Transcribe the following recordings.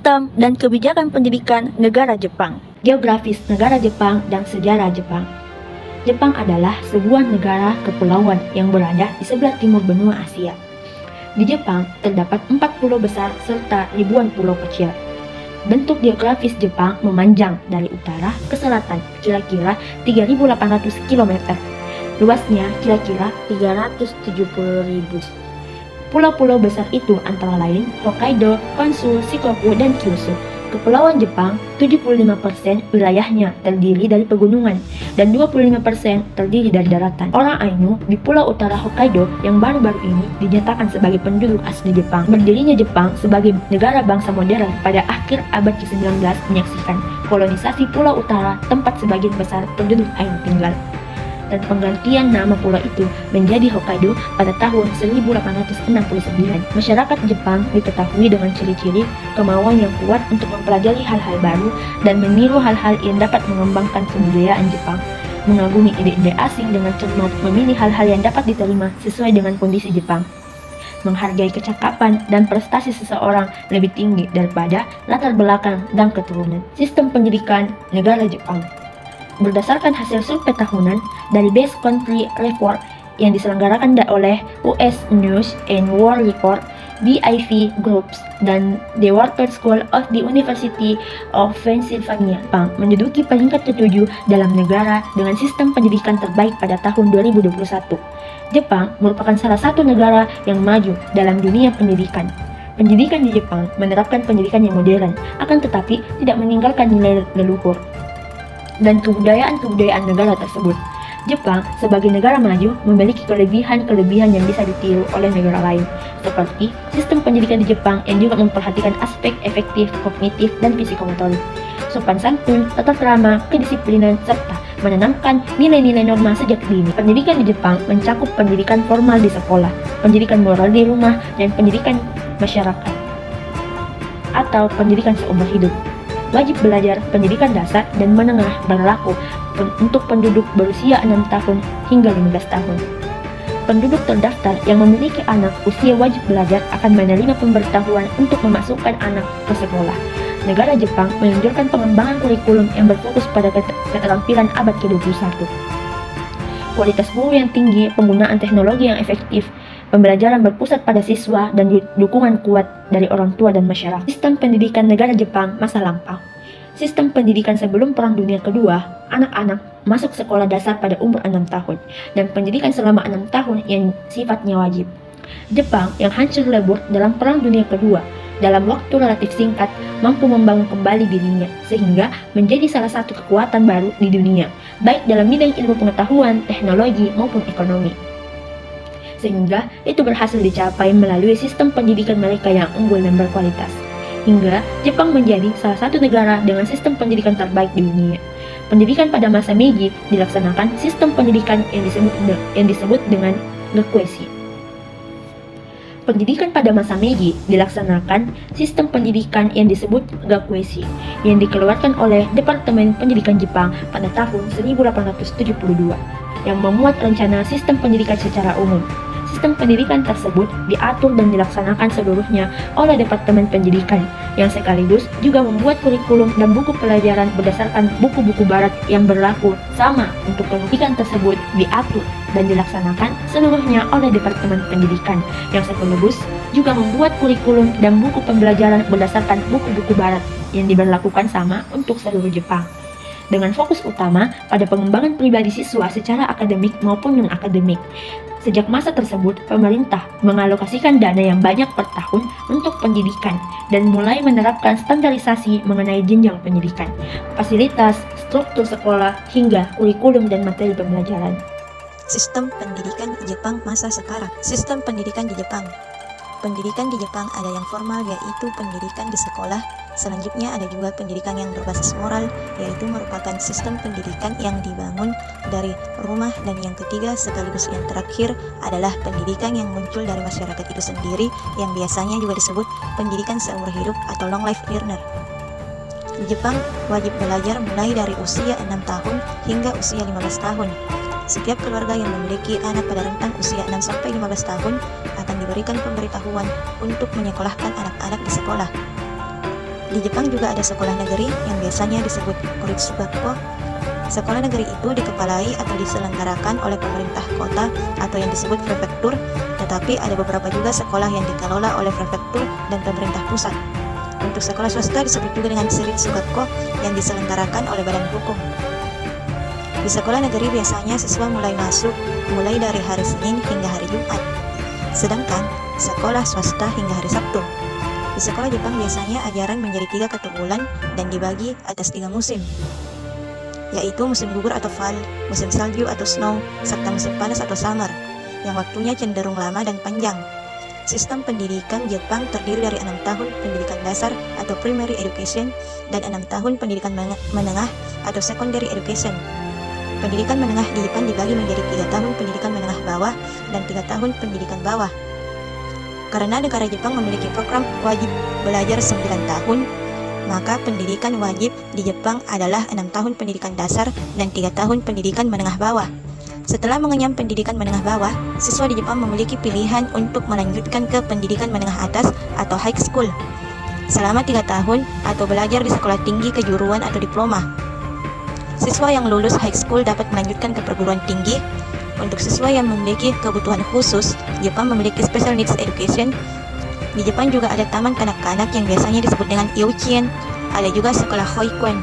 sistem dan kebijakan pendidikan negara Jepang. Geografis negara Jepang dan sejarah Jepang. Jepang adalah sebuah negara kepulauan yang berada di sebelah timur benua Asia. Di Jepang terdapat 4 pulau besar serta ribuan pulau kecil. Bentuk geografis Jepang memanjang dari utara ke selatan kira-kira 3.800 km. Luasnya kira-kira 370.000. Pulau-pulau besar itu antara lain Hokkaido, Honshu, Shikoku, dan Kyushu. Kepulauan Jepang, 75% wilayahnya terdiri dari pegunungan dan 25% terdiri dari daratan. Orang Ainu di pulau utara Hokkaido yang baru-baru ini dinyatakan sebagai penduduk asli Jepang. Berdirinya Jepang sebagai negara bangsa modern pada akhir abad ke-19 menyaksikan kolonisasi pulau utara tempat sebagian besar penduduk Ainu tinggal. Dan penggantian nama pulau itu menjadi Hokkaido pada tahun 1869. Masyarakat Jepang diketahui dengan ciri-ciri kemauan yang kuat untuk mempelajari hal-hal baru dan meniru hal-hal yang dapat mengembangkan kebudayaan Jepang, mengagumi ide-ide asing dengan cermat, memilih hal-hal yang dapat diterima sesuai dengan kondisi Jepang, menghargai kecakapan dan prestasi seseorang lebih tinggi daripada latar belakang dan keturunan. Sistem pendidikan negara Jepang berdasarkan hasil survei tahunan dari Best Country Report yang diselenggarakan oleh US News and World Report, BIV Groups, dan The Wharton School of the University of Pennsylvania, Jepang menduduki peringkat ke-7 dalam negara dengan sistem pendidikan terbaik pada tahun 2021. Jepang merupakan salah satu negara yang maju dalam dunia pendidikan. Pendidikan di Jepang menerapkan pendidikan yang modern, akan tetapi tidak meninggalkan nilai leluhur dan kebudayaan negara tersebut. Jepang sebagai negara maju memiliki kelebihan-kelebihan yang bisa ditiru oleh negara lain, seperti sistem pendidikan di Jepang yang juga memperhatikan aspek efektif, kognitif, dan psikomotorik, sopan santun, tata krama, kedisiplinan, serta menanamkan nilai-nilai norma sejak dini. Pendidikan di Jepang mencakup pendidikan formal di sekolah, pendidikan moral di rumah, dan pendidikan masyarakat atau pendidikan seumur hidup. Wajib belajar pendidikan dasar dan menengah berlaku untuk penduduk berusia 6 tahun hingga 15 tahun. Penduduk terdaftar yang memiliki anak usia wajib belajar akan menerima pemberitahuan untuk memasukkan anak ke sekolah. Negara Jepang menunjukkan pengembangan kurikulum yang berfokus pada keterampilan abad ke-21. Kualitas guru yang tinggi, penggunaan teknologi yang efektif, pembelajaran berpusat pada siswa, dan dukungan kuat dari orang tua dan masyarakat. Sistem pendidikan negara Jepang masa lampau. Sistem pendidikan sebelum Perang Dunia Kedua, anak-anak masuk sekolah dasar pada umur 6 tahun, dan pendidikan selama 6 tahun yang sifatnya wajib. Jepang yang hancur lebur dalam Perang Dunia Kedua, dalam waktu relatif singkat mampu membangun kembali dirinya, sehingga menjadi salah satu kekuatan baru di dunia, baik dalam bidang ilmu pengetahuan, teknologi, maupun ekonomi. Sehingga itu berhasil dicapai melalui sistem pendidikan mereka yang unggul dan berkualitas. Hingga Jepang menjadi salah satu negara dengan sistem pendidikan terbaik di dunia. Pendidikan pada masa Meiji dilaksanakan sistem pendidikan yang disebut dengan Gakueshi. Pendidikan pada masa Meiji dilaksanakan sistem pendidikan yang disebut Gakueshi, yang dikeluarkan oleh Departemen Pendidikan Jepang pada tahun 1872, yang memuat rencana sistem pendidikan secara umum. Sistem pendidikan tersebut diatur dan dilaksanakan seluruhnya oleh Departemen Pendidikan, yang sekaligus juga membuat kurikulum dan buku pelajaran berdasarkan buku-buku barat yang berlaku sama untuk pendidikan tersebut diatur dan dilaksanakan seluruhnya oleh Departemen Pendidikan, yang sekaligus juga membuat kurikulum dan buku pembelajaran berdasarkan buku-buku barat yang diberlakukan sama untuk seluruh Jepang, dengan fokus utama pada pengembangan pribadi siswa secara akademik maupun non-akademik. Sejak masa tersebut, pemerintah mengalokasikan dana yang banyak per tahun untuk pendidikan dan mulai menerapkan standarisasi mengenai jenjang pendidikan, fasilitas, struktur sekolah, hingga kurikulum dan materi pembelajaran. Sistem pendidikan di Jepang masa sekarang. Sistem pendidikan di Jepang. Pendidikan di Jepang ada yang formal, yaitu pendidikan di sekolah. Selanjutnya ada juga pendidikan yang berbasis moral, yaitu merupakan sistem pendidikan yang dibangun dari rumah. Dan yang ketiga sekaligus yang terakhir adalah pendidikan yang muncul dari masyarakat itu sendiri, yang biasanya juga disebut pendidikan seumur hidup atau long life learner. Di Jepang, wajib belajar mulai dari usia 6 tahun hingga usia 15 tahun. Setiap keluarga yang memiliki anak pada rentang usia 6-15 tahun akan diberikan pemberitahuan untuk menyekolahkan anak-anak di sekolah. Di Jepang juga ada sekolah negeri yang biasanya disebut Koritsugakko. Sekolah negeri itu dikepalai atau diselenggarakan oleh pemerintah kota atau yang disebut prefektur, tetapi ada beberapa juga sekolah yang dikelola oleh prefektur dan pemerintah pusat. Untuk sekolah swasta disebut juga dengan Shiritsugakkō yang diselenggarakan oleh badan hukum. Di sekolah negeri biasanya siswa mulai masuk mulai dari hari Senin hingga hari Jumat, sedangkan sekolah swasta hingga hari Sabtu. Di sekolah Jepang biasanya ajaran menjadi 3 ketebulan dan dibagi atas 3 musim, yaitu musim gugur atau fall, musim salju atau snow, serta musim panas atau summer, yang waktunya cenderung lama dan panjang. Sistem pendidikan Jepang terdiri dari 6 tahun pendidikan dasar atau primary education dan 6 tahun pendidikan menengah atau secondary education. Pendidikan menengah di Jepang dibagi menjadi 3 tahun pendidikan menengah bawah dan 3 tahun pendidikan bawah. Karena negara Jepang memiliki program wajib belajar 9 tahun, maka pendidikan wajib di Jepang adalah 6 tahun pendidikan dasar dan 3 tahun pendidikan menengah bawah. Setelah mengenyam pendidikan menengah bawah, siswa di Jepang memiliki pilihan untuk melanjutkan ke pendidikan menengah atas atau high school selama 3 tahun atau belajar di sekolah tinggi kejuruan atau diploma. Siswa yang lulus high school dapat melanjutkan ke perguruan tinggi. Untuk siswa yang memiliki kebutuhan khusus, Jepang memiliki special needs education. Di Jepang juga ada taman kanak-kanak yang biasanya disebut dengan Youchien. Ada juga sekolah Hoikuen.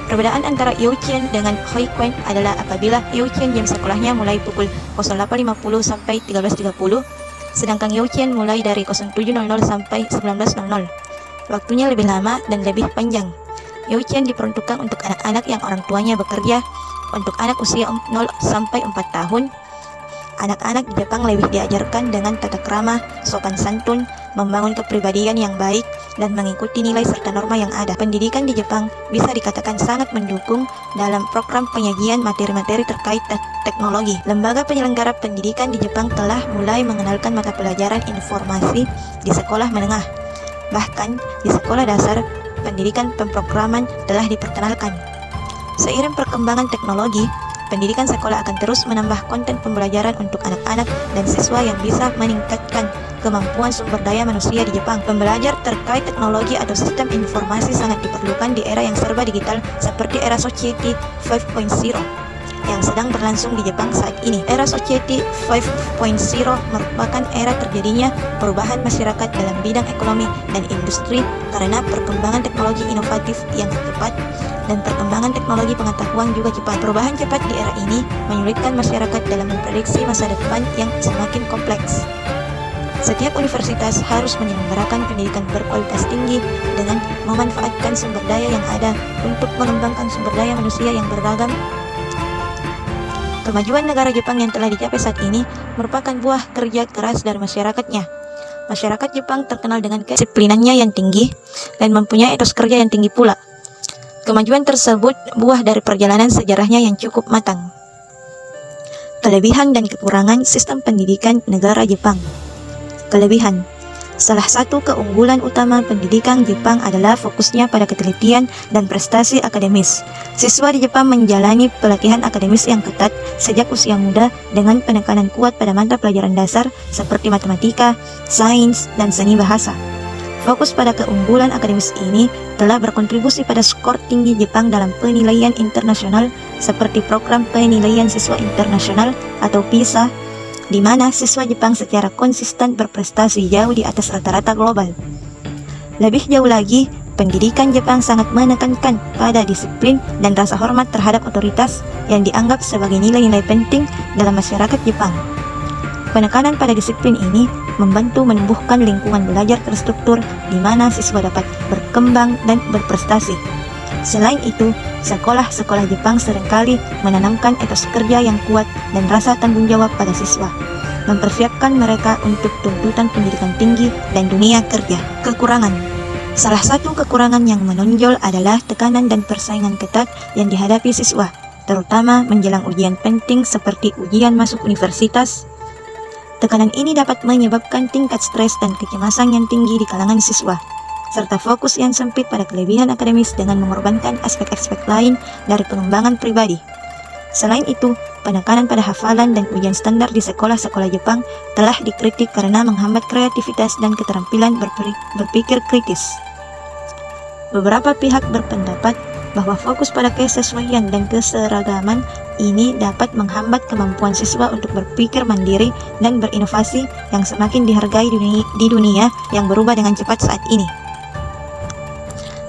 Perbedaan antara Youchien dengan Hoikuen adalah apabila Youchien jam sekolahnya mulai pukul 08.50 sampai 13.30, sedangkan Youchien mulai dari 07.00 sampai 19.00. Waktunya lebih lama dan lebih panjang. Youchien diperuntukkan untuk anak-anak yang orang tuanya bekerja. Untuk anak usia 0 sampai 4 tahun, anak-anak di Jepang lebih diajarkan dengan tata krama, sopan santun, membangun kepribadian yang baik, dan mengikuti nilai serta norma yang ada. Pendidikan di Jepang bisa dikatakan sangat mendukung dalam program penyajian materi-materi terkait teknologi. Lembaga penyelenggara pendidikan di Jepang telah mulai mengenalkan mata pelajaran informasi di sekolah menengah. Bahkan di sekolah dasar, pendidikan pemrograman telah diperkenalkan. Seiring perkembangan teknologi, pendidikan sekolah akan terus menambah konten pembelajaran untuk anak-anak dan siswa yang bisa meningkatkan kemampuan sumber daya manusia di Jepang. Pembelajar terkait teknologi atau sistem informasi sangat diperlukan di era yang serba digital seperti era Society 5.0 yang sedang berlangsung di Jepang saat ini. Era Society 5.0 merupakan era terjadinya perubahan masyarakat dalam bidang ekonomi dan industri karena perkembangan teknologi inovatif yang cepat dan perkembangan teknologi pengetahuan juga cepat. Perubahan cepat di era ini menyulitkan masyarakat dalam memprediksi masa depan yang semakin kompleks. Setiap universitas harus menyelenggarakan pendidikan berkualitas tinggi dengan memanfaatkan sumber daya yang ada untuk mengembangkan sumber daya manusia yang beragam. Kemajuan negara Jepang yang telah dicapai saat ini merupakan buah kerja keras dari masyarakatnya. Masyarakat Jepang terkenal dengan kedisiplinannya yang tinggi dan mempunyai etos kerja yang tinggi pula. Kemajuan tersebut buah dari perjalanan sejarahnya yang cukup matang. Kelebihan dan kekurangan sistem pendidikan negara Jepang. Kelebihan. Salah satu keunggulan utama pendidikan Jepang adalah fokusnya pada ketelitian dan prestasi akademis. Siswa di Jepang menjalani pelatihan akademis yang ketat sejak usia muda dengan penekanan kuat pada mata pelajaran dasar seperti matematika, sains, dan seni bahasa. Fokus pada keunggulan akademis ini telah berkontribusi pada skor tinggi Jepang dalam penilaian internasional seperti program penilaian siswa internasional atau PISA, di mana siswa Jepang secara konsisten berprestasi jauh di atas rata-rata global. Lebih jauh lagi, pendidikan Jepang sangat menekankan pada disiplin dan rasa hormat terhadap otoritas yang dianggap sebagai nilai-nilai penting dalam masyarakat Jepang. Penekanan pada disiplin ini membantu menumbuhkan lingkungan belajar terstruktur di mana siswa dapat berkembang dan berprestasi. Selain itu, sekolah-sekolah Jepang seringkali menanamkan etos kerja yang kuat dan rasa tanggung jawab pada siswa, mempersiapkan mereka untuk tuntutan pendidikan tinggi dan dunia kerja. Kekurangan. Salah satu kekurangan yang menonjol adalah tekanan dan persaingan ketat yang dihadapi siswa, terutama menjelang ujian penting seperti ujian masuk universitas. Tekanan ini dapat menyebabkan tingkat stres dan kecemasan yang tinggi di kalangan siswa, serta fokus yang sempit pada kelebihan akademis dengan mengorbankan aspek-aspek lain dari pengembangan pribadi. Selain itu, penekanan pada hafalan dan ujian standar di sekolah-sekolah Jepang telah dikritik karena menghambat kreativitas dan keterampilan berpikir kritis. Beberapa pihak berpendapat bahwa fokus pada kesesuaian dan keseragaman ini dapat menghambat kemampuan siswa untuk berpikir mandiri dan berinovasi yang semakin dihargai di dunia yang berubah dengan cepat saat ini.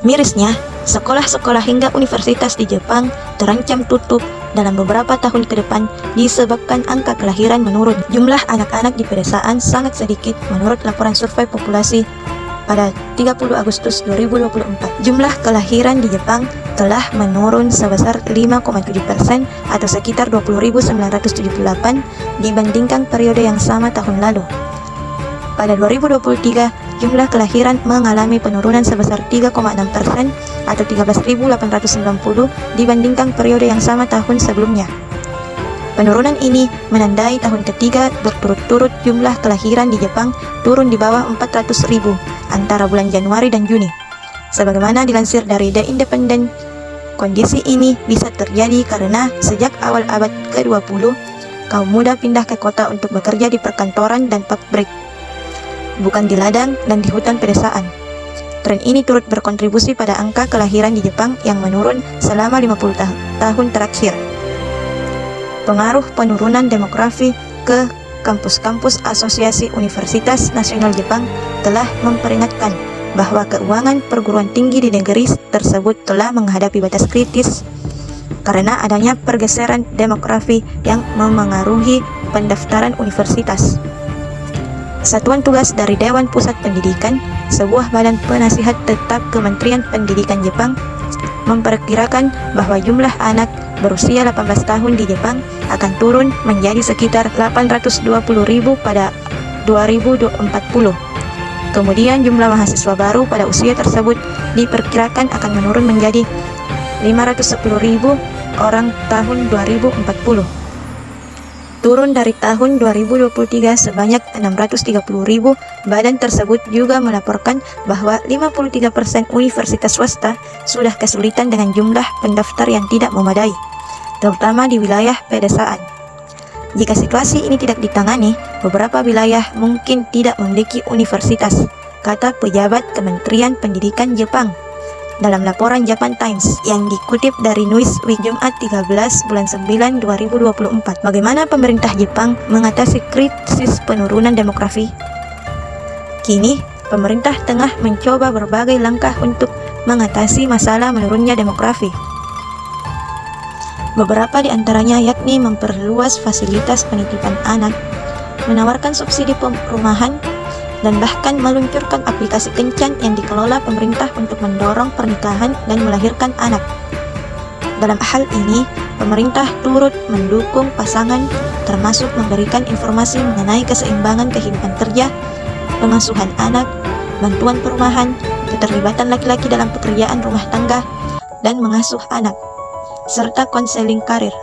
Mirisnya, sekolah-sekolah hingga universitas di Jepang terancam tutup dalam beberapa tahun ke depan disebabkan angka kelahiran menurun. Jumlah anak-anak di pedesaan sangat sedikit menurut laporan survei populasi pada 30 Agustus 2024. Jumlah kelahiran di Jepang telah menurun sebesar 5,7% atau sekitar 20.978 dibandingkan periode yang sama tahun lalu. Pada 2023, jumlah kelahiran mengalami penurunan sebesar 3,6% atau 13.890 dibandingkan periode yang sama tahun sebelumnya. Penurunan ini menandai tahun ketiga berturut-turut jumlah kelahiran di Jepang turun di bawah 400.000 antara bulan Januari dan Juni. Sebagaimana dilansir dari The Independent, kondisi ini bisa terjadi karena sejak awal abad ke-20, kaum muda pindah ke kota untuk bekerja di perkantoran dan pabrik, bukan di ladang dan di hutan pedesaan. Tren ini turut berkontribusi pada angka kelahiran di Jepang yang menurun selama 50 tahun terakhir. Pengaruh penurunan demografi ke kampus-kampus Asosiasi Universitas Nasional Jepang telah memperingatkan bahwa keuangan perguruan tinggi di negeri tersebut telah menghadapi batas kritis karena adanya pergeseran demografi yang memengaruhi pendaftaran universitas. Satuan tugas dari Dewan Pusat Pendidikan, sebuah badan penasihat tetap Kementerian Pendidikan Jepang, memperkirakan bahwa jumlah anak berusia 18 tahun di Jepang akan turun menjadi sekitar 820.000 pada 2040. Kemudian jumlah mahasiswa baru pada usia tersebut diperkirakan akan menurun menjadi 510.000 orang tahun 2040. Turun dari tahun 2023 sebanyak 630.000, badan tersebut juga melaporkan bahwa 53% universitas swasta sudah kesulitan dengan jumlah pendaftar yang tidak memadai, terutama di wilayah pedesaan. Jika situasi ini tidak ditangani, beberapa wilayah mungkin tidak memiliki universitas, kata pejabat Kementerian Pendidikan Jepang dalam laporan Japan Times yang dikutip dari Newsweek Jumat 13 bulan 9 2024. Bagaimana pemerintah Jepang mengatasi krisis penurunan demografi? Kini, pemerintah tengah mencoba berbagai langkah untuk mengatasi masalah menurunnya demografi. Beberapa di antaranya yakni memperluas fasilitas penitipan anak, menawarkan subsidi perumahan, dan bahkan meluncurkan aplikasi kencan yang dikelola pemerintah untuk mendorong pernikahan dan melahirkan anak. Dalam hal ini, pemerintah turut mendukung pasangan, termasuk memberikan informasi mengenai keseimbangan kehidupan kerja, pengasuhan anak, bantuan perumahan, keterlibatan laki-laki dalam pekerjaan rumah tangga, dan mengasuh anak, serta konseling karir.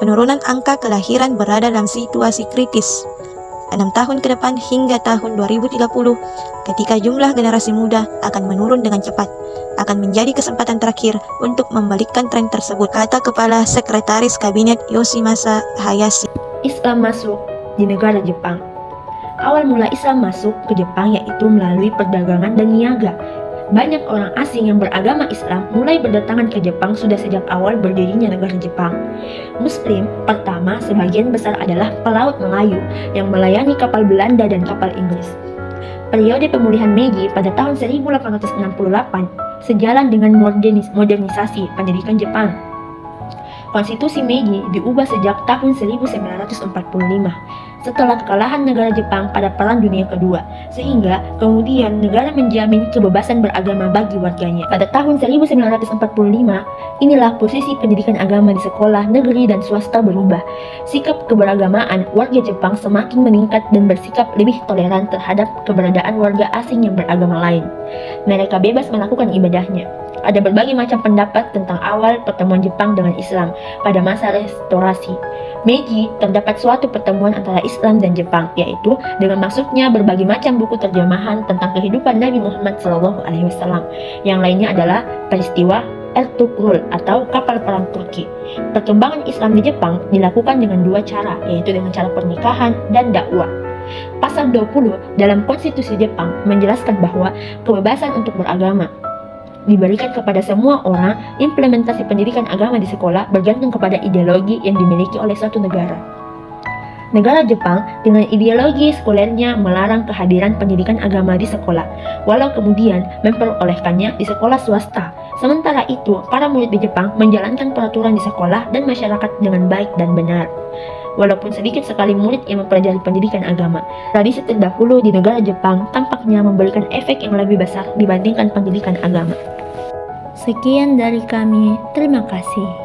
Penurunan angka kelahiran berada dalam situasi kritis 6 tahun ke depan hingga tahun 2030, ketika jumlah generasi muda akan menurun dengan cepat, akan menjadi kesempatan terakhir untuk membalikkan tren tersebut, kata Kepala Sekretaris Kabinet Yoshimasa Hayashi. Islam masuk di negara Jepang. Awal mula Islam masuk ke Jepang yaitu melalui perdagangan dan niaga. Banyak orang asing yang beragama Islam mulai berdatangan ke Jepang sudah sejak awal berdirinya negara Jepang. Muslim pertama sebagian besar adalah pelaut Melayu yang melayani kapal Belanda dan kapal Inggris. Periode pemulihan Meiji pada tahun 1868 sejalan dengan modernisasi pendidikan Jepang. Konstitusi Meiji diubah sejak tahun 1945 setelah kekalahan negara Jepang pada Perang Dunia Kedua, sehingga kemudian negara menjamin kebebasan beragama bagi warganya. Pada tahun 1945, inilah posisi pendidikan agama di sekolah negeri dan swasta berubah. Sikap keberagamaan warga Jepang semakin meningkat dan bersikap lebih toleran terhadap keberadaan warga asing yang beragama lain. Mereka bebas melakukan ibadahnya. Ada berbagai macam pendapat tentang awal pertemuan Jepang dengan Islam pada masa restorasi. Meiji terdapat suatu pertemuan antara Islam dan Jepang, yaitu dengan masuknya berbagai macam buku terjemahan tentang kehidupan Nabi Muhammad SAW. Yang lainnya adalah peristiwa Ertugrul atau kapal perang Turki. Perkembangan Islam di Jepang dilakukan dengan dua cara, yaitu dengan cara pernikahan dan dakwah. Pasal 20 dalam konstitusi Jepang menjelaskan bahwa kebebasan untuk beragama, diberikan kepada semua orang, implementasi pendidikan agama di sekolah bergantung kepada ideologi yang dimiliki oleh suatu negara. Negara Jepang dengan ideologi sekulernya melarang kehadiran pendidikan agama di sekolah, walau kemudian memperolehkannya di sekolah swasta. Sementara itu, para murid di Jepang menjalankan peraturan di sekolah dan masyarakat dengan baik dan benar. Walaupun sedikit sekali murid yang mempelajari pendidikan agama, tradisi terdahulu di negara Jepang tampaknya memberikan efek yang lebih besar dibandingkan pendidikan agama. Sekian dari kami, terima kasih.